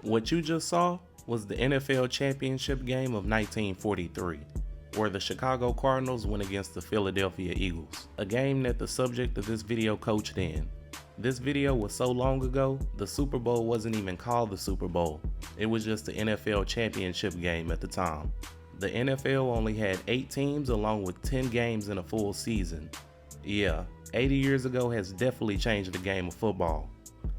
What you just saw was the NFL championship game of 1943, where the Chicago Cardinals went against the Philadelphia Eagles, a game that the subject of this video coached in. This video was so long ago, the Super Bowl wasn't even called the Super Bowl. It was just the NFL championship game at the time. The NFL only had 8 teams along with 10 games in a full season. Yeah, 80 years ago has definitely changed the game of football.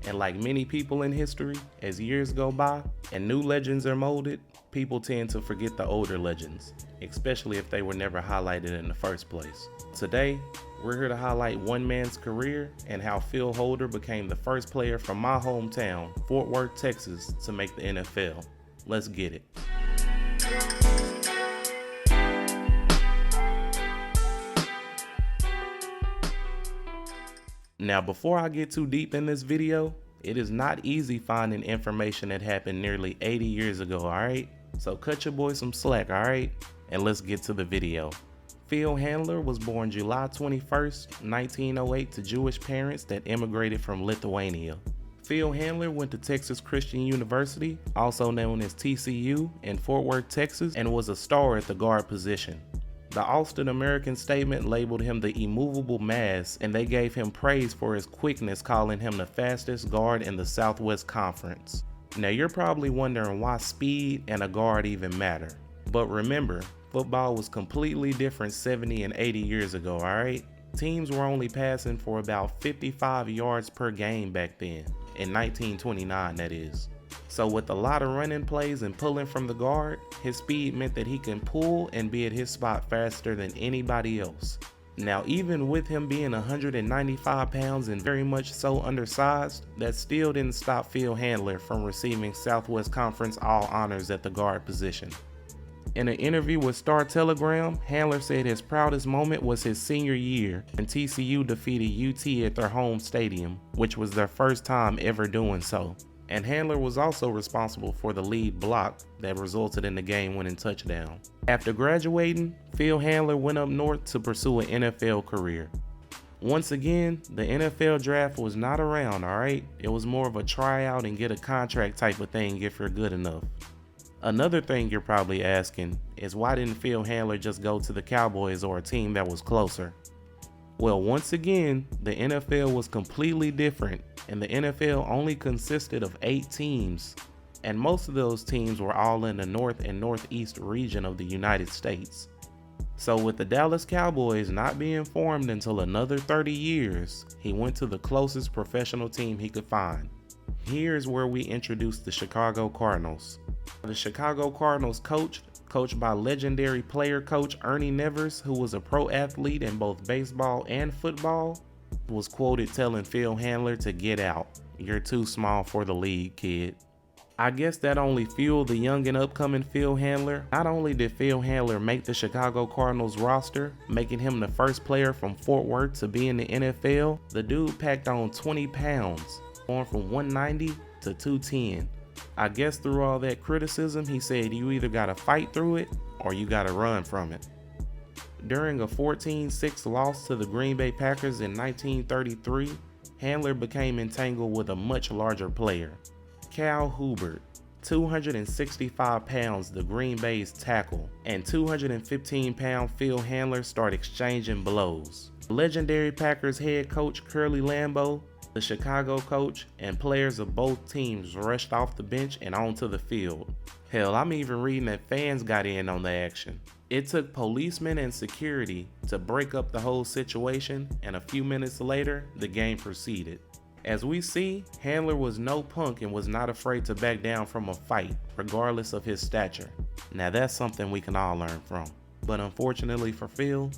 And like many people in history, as years go by and new legends are molded, people tend to forget the older legends, especially if they were never highlighted in the first place. Today, we're here to highlight one man's career and how Phil Holder became the first player from my hometown, Fort Worth, Texas, to make the NFL. Let's get it. Now, before I get too deep in this video, it is not easy finding information that happened nearly 80 years ago, alright? So cut your boy some slack, alright? And let's get to the video. Phil Handler was born July 21st, 1908 to Jewish parents that immigrated from Lithuania. Phil Handler went to Texas Christian University, also known as TCU, in Fort Worth, Texas, and was a star at the guard position. The Austin American statement labeled him the immovable mass, and they gave him praise for his quickness, calling him the fastest guard in the Southwest Conference. Now you're probably wondering why speed and a guard even matter. But remember, football was completely different 70 and 80 years ago, alright? Teams were only passing for about 55 yards per game back then, in 1929 that is. So with a lot of running plays and pulling from the guard, his speed meant that he can pull and be at his spot faster than anybody else. Now even with him being 195 pounds and very much so undersized, that still didn't stop Phil Handler from receiving Southwest Conference all honors at the guard position. In an interview with Star Telegram, Handler said his proudest moment was his senior year when TCU defeated UT at their home stadium, which was their first time ever doing so. And Handler was also responsible for the lead block that resulted in the game-winning touchdown. After graduating, Phil Handler went up north to pursue an NFL career. Once again, the NFL draft was not around, alright? It was more of a tryout and get a contract type of thing if you're good enough. Another thing you're probably asking is why didn't Phil Handler just go to the Cowboys or a team that was closer? Well, once again, the NFL was completely different, and the NFL only consisted of 8 teams, and most of those teams were all in the north and northeast region of the United States. So with the Dallas Cowboys not being formed until another 30 years, he went to the closest professional team he could find. Here's where we introduce the Chicago Cardinals. The Chicago Cardinals coached by legendary player coach Ernie Nevers, who was a pro athlete in both baseball and football, was quoted telling Phil Handler to get out. "You're too small for the league, kid." I guess that only fueled the young and upcoming Phil Handler. Not only did Phil Handler make the Chicago Cardinals roster, making him the first player from Fort Worth to be in the NFL, the dude packed on 20 pounds, going from 190 to 210. I guess through all that criticism, he said you either gotta fight through it or you gotta run from it. During a 14-6 loss to the Green Bay Packers in 1933, Handler became entangled with a much larger player, Cal Hubert, 265 pounds, the Green Bay's tackle, and 215-pound Phil Handler start exchanging blows. Legendary Packers head coach Curly Lambeau, the Chicago coach, and players of both teams rushed off the bench and onto the field. Hell, I'm even reading that fans got in on the action. It took policemen and security to break up the whole situation, and a few minutes later, the game proceeded. As we see, Handler was no punk and was not afraid to back down from a fight, regardless of his stature. Now that's something we can all learn from. But unfortunately for Phil,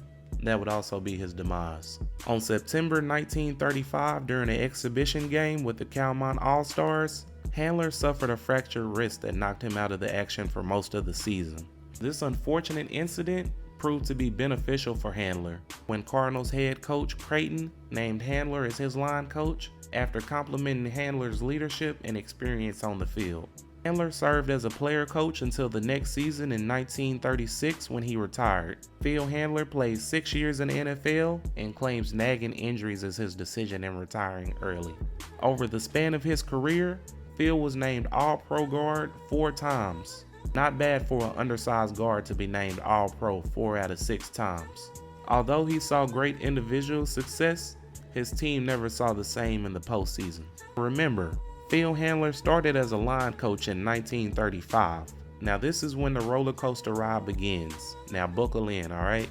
that would also be his demise. On September 1935, during an exhibition game with the Calmont All-Stars, Handler suffered a fractured wrist that knocked him out of the action for most of the season. This unfortunate incident proved to be beneficial for Handler when Cardinals head coach Creighton named Handler as his line coach after complimenting Handler's leadership and experience on the field. Handler served as a player coach until the next season in 1936 when he retired. Phil Handler played 6 years in the NFL and claims nagging injuries as his decision in retiring early. Over the span of his career, Phil was named All-Pro guard 4 times. Not bad for an undersized guard to be named All-Pro 4 out of 6 times. Although he saw great individual success, his team never saw the same in the postseason. Remember, Phil Handler started as a line coach in 1935. Now this is when the roller coaster ride begins. Now buckle in, alright?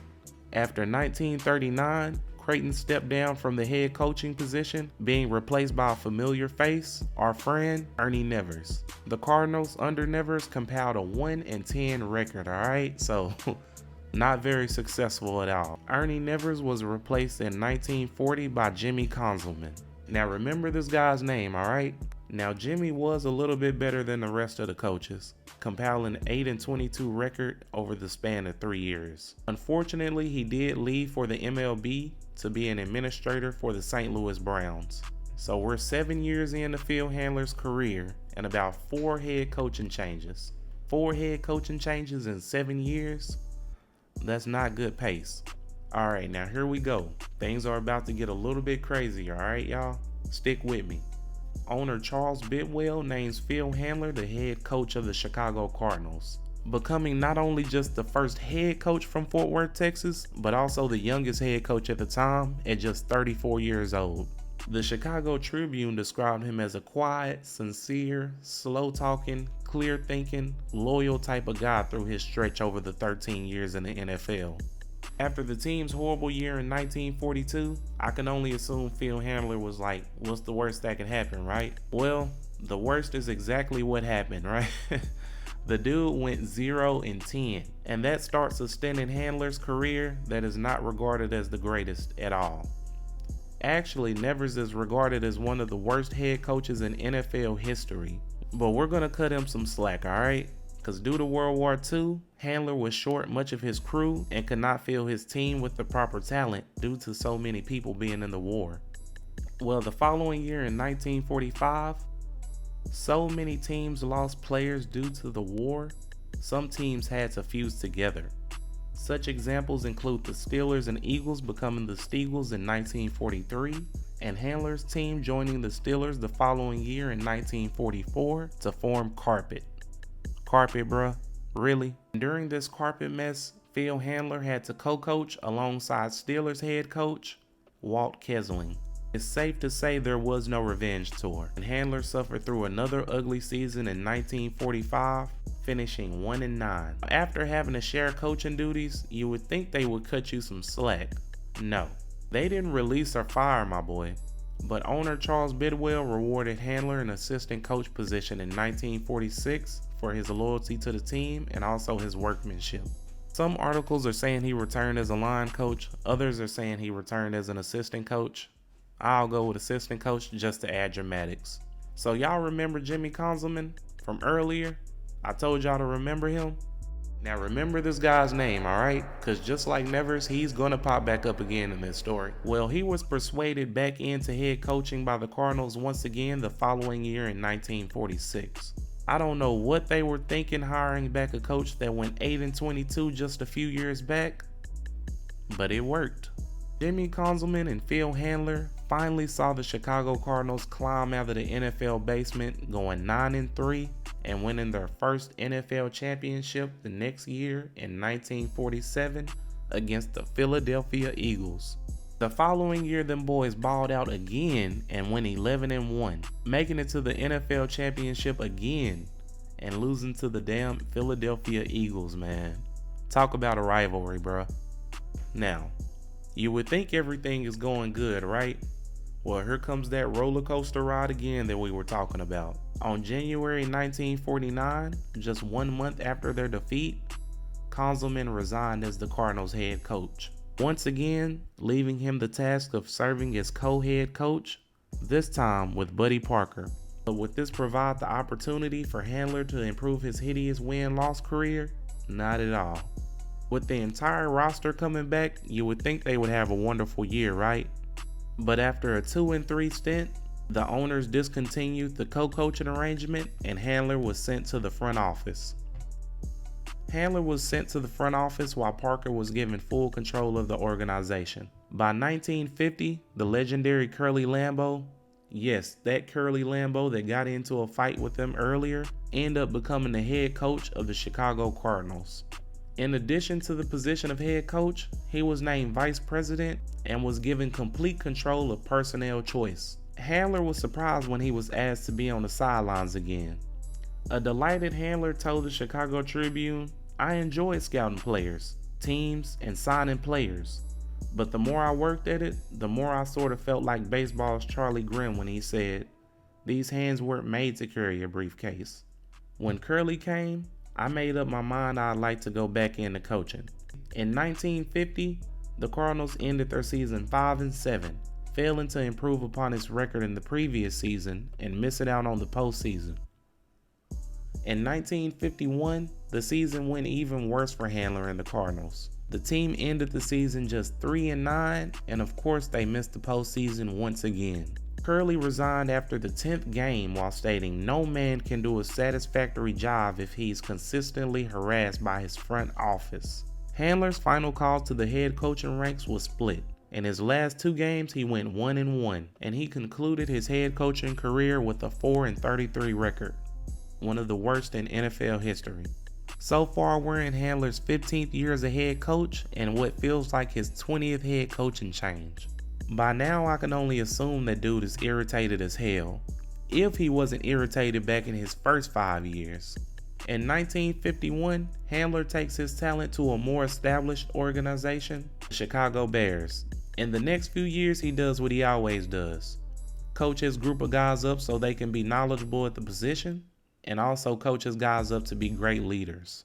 After 1939, Creighton stepped down from the head coaching position, being replaced by a familiar face, our friend Ernie Nevers. The Cardinals under Nevers compiled a 1-10 record, alright? So not very successful at all. Ernie Nevers was replaced in 1940 by Jimmy Conzelman. Now remember this guy's name, alright? Now Jimmy was a little bit better than the rest of the coaches, compiling an 8-22 record over the span of 3 years. Unfortunately, he did leave for the MLB to be an administrator for the St. Louis Browns. So we're 7 years into Phil Handler's career and about 4 head coaching changes. 4 head coaching changes in 7 years? That's not good pace. Alright, now here we go. Things are about to get a little bit crazy, alright y'all? Stick with me. Owner Charles Bidwell names Phil Handler the head coach of the Chicago Cardinals, becoming not only just the first head coach from Fort Worth, Texas, but also the youngest head coach at the time at just 34 years old. The Chicago Tribune described him as a quiet, sincere, slow-talking, clear-thinking, loyal type of guy through his stretch over the 13 years in the NFL. After the team's horrible year in 1942, I can only assume Phil Handler was like, what's the worst that could happen, right? Well, the worst is exactly what happened, right? The dude went 0-10, and that starts a stint in Handler's career that is not regarded as the greatest at all. Actually, Nevers is regarded as one of the worst head coaches in NFL history, but we're gonna cut him some slack, alright? Because due to World War II, Handler was short much of his crew and could not fill his team with the proper talent due to so many people being in the war. Well, the following year in 1945, so many teams lost players due to the war, some teams had to fuse together. Such examples include the Steelers and Eagles becoming the Steagles in 1943, and Handler's team joining the Steelers the following year in 1944 to form Carpet. Carpet, bruh? Really? During this carpet mess, Phil Handler had to co-coach alongside Steelers head coach Walt Kesling. It's safe to say there was no revenge tour, and Handler suffered through another ugly season in 1945, finishing 1-9. After having to share coaching duties, you would think they would cut you some slack. No, they didn't release or fire my boy, but owner Charles Bidwell rewarded Handler an assistant coach position in 1946 for his loyalty to the team and also his workmanship. Some articles are saying he returned as a line coach, others are saying he returned as an assistant coach. I'll go with assistant coach just to add dramatics. So y'all remember Jimmy Conzelman from earlier? I told y'all to remember him. Now remember this guy's name, alright? Cause just like Nevers, he's gonna pop back up again in this story. Well, he was persuaded back into head coaching by the Cardinals once again the following year in 1946. I don't know what they were thinking hiring back a coach that went 8-22 just a few years back, but it worked. Jimmy Conzelman and Phil Handler finally saw the Chicago Cardinals climb out of the NFL basement, going 9-3 and winning their first NFL championship the next year in 1947 against the Philadelphia Eagles. The following year, them boys balled out again and went 11-1, making it to the NFL championship again and losing to the damn Philadelphia Eagles, man. Talk about a rivalry, bruh. Now, you would think everything is going good, right? Well, here comes that roller coaster ride again that we were talking about. On January 1949, just 1 month after their defeat, Conzelman resigned as the Cardinals head coach, once again leaving him the task of serving as co-head coach, this time with Buddy Parker. But would this provide the opportunity for Handler to improve his hideous win-loss career? Not at all. With the entire roster coming back, you would think they would have a wonderful year, right? But after a 2-3 stint, the owners discontinued the co-coaching arrangement and Handler was sent to the front office. Handler was sent to the front office while Parker was given full control of the organization. By 1950, the legendary Curly Lambeau, Yes, that Curly Lambeau that got into a fight with them earlier ended up becoming the head coach of the Chicago Cardinals. In addition to the position of head coach, he was named vice president and was given complete control of personnel choice. Handler was surprised when he was asked to be on the sidelines again. A delighted Handler told the Chicago Tribune, "I enjoyed scouting players, teams, and signing players. But the more I worked at it, the more I sort of felt like baseball's Charlie Grimm when he said, 'These hands weren't made to carry a briefcase.'" When Curly came, I made up my mind I'd like to go back into coaching. In 1950, the Cardinals ended their season 5-7, failing to improve upon its record in the previous season and missing out on the postseason. In 1951, the season went even worse for Handler and the Cardinals. The team ended the season just 3-9, and of course they missed the postseason once again. Curly resigned after the 10th game while stating no man can do a satisfactory job if he's consistently harassed by his front office. Handler's final call to the head coaching ranks was split. In his last 2 games he went 1-1, and he concluded his head coaching career with a 4-33 record, one of the worst in NFL history. So far we're in Handler's 15th year as a head coach and what feels like his 20th head coaching change. By now I can only assume that dude is irritated as hell, if he wasn't irritated back in his first 5 years. In 1951, Handler takes his talent to a more established organization, the Chicago Bears. In the next few years he does what he always does. Coach his group of guys up so they can be knowledgeable at the position, and also coach his guys up to be great leaders.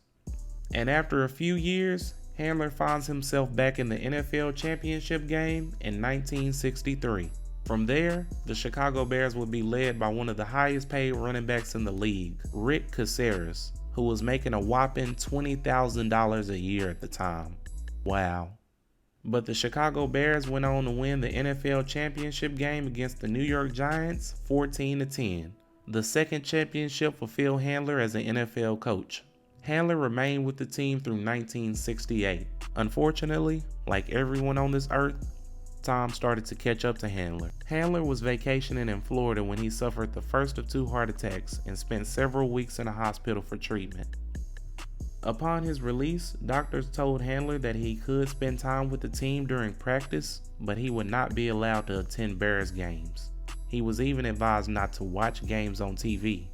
And after a few years, Handler finds himself back in the NFL championship game in 1963. From there, the Chicago Bears would be led by one of the highest paid running backs in the league, Rick Caceres, who was making a whopping $20,000 a year at the time. Wow. But the Chicago Bears went on to win the NFL championship game against the New York Giants 14-10, the second championship for Phil Handler as an NFL coach. Handler remained with the team through 1968. Unfortunately, like everyone on this earth, time started to catch up to Handler. Handler was vacationing in Florida when he suffered the first of 2 heart attacks and spent several weeks in a hospital for treatment. Upon his release, doctors told Handler that he could spend time with the team during practice, but he would not be allowed to attend Bears games. He was even advised not to watch games on TV.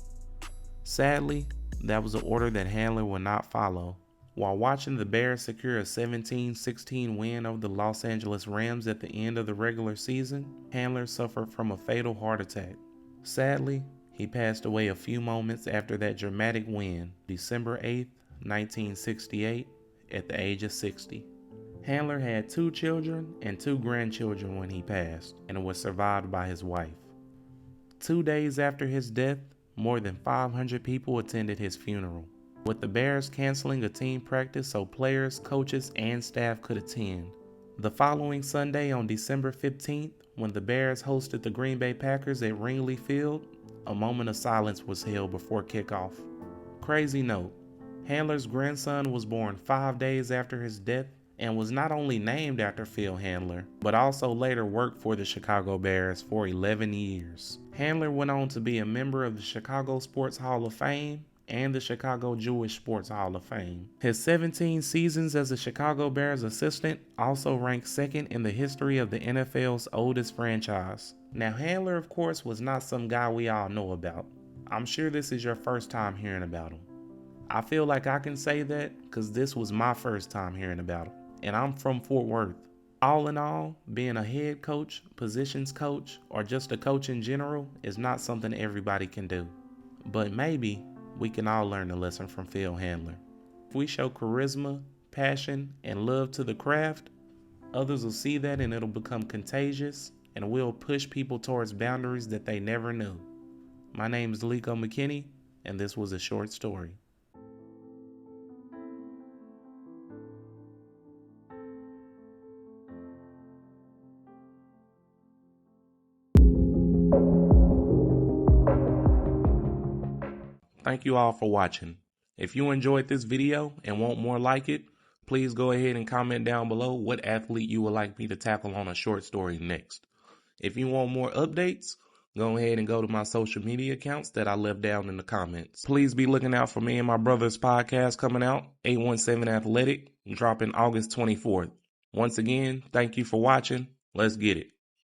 Sadly, that was an order that Handler would not follow. While watching the Bears secure a 17-16 win over the Los Angeles Rams at the end of the regular season, Handler suffered from a fatal heart attack. Sadly, he passed away a few moments after that dramatic win, December 8, 1968, at the age of 60. Handler had 2 children and 2 grandchildren when he passed, and was survived by his wife. 2 days after his death, more than 500 people attended his funeral, with the Bears canceling a team practice so players, coaches, and staff could attend. The following Sunday on December 15th, when the Bears hosted the Green Bay Packers at Wrigley Field, a moment of silence was held before kickoff. Crazy note, Handler's grandson was born 5 days after his death and was not only named after Phil Handler, but also later worked for the Chicago Bears for 11 years. Handler went on to be a member of the Chicago Sports Hall of Fame and the Chicago Jewish Sports Hall of Fame. His 17 seasons as a Chicago Bears assistant also ranked second in the history of the NFL's oldest franchise. Now, Handler, of course, was not some guy we all know about. I'm sure this is your first time hearing about him. I feel like I can say that because this was my first time hearing about him, and I'm from Fort Worth. All in all, being a head coach, positions coach, or just a coach in general is not something everybody can do. But maybe we can all learn a lesson from Phil Handler. If we show charisma, passion, and love to the craft, others will see that and it'll become contagious, and we'll push people towards boundaries that they never knew. My name is Liko McKinney, and this was a short story. Thank you all for watching. If you enjoyed this video and want more like it, please go ahead and comment down below what athlete you would like me to tackle on a short story next. If you want more updates, go ahead and go to my social media accounts that I left down in the comments. Please be looking out for me and my brother's podcast coming out, 817 Athletic, dropping August 24th. Once again, thank you for watching. Let's get it.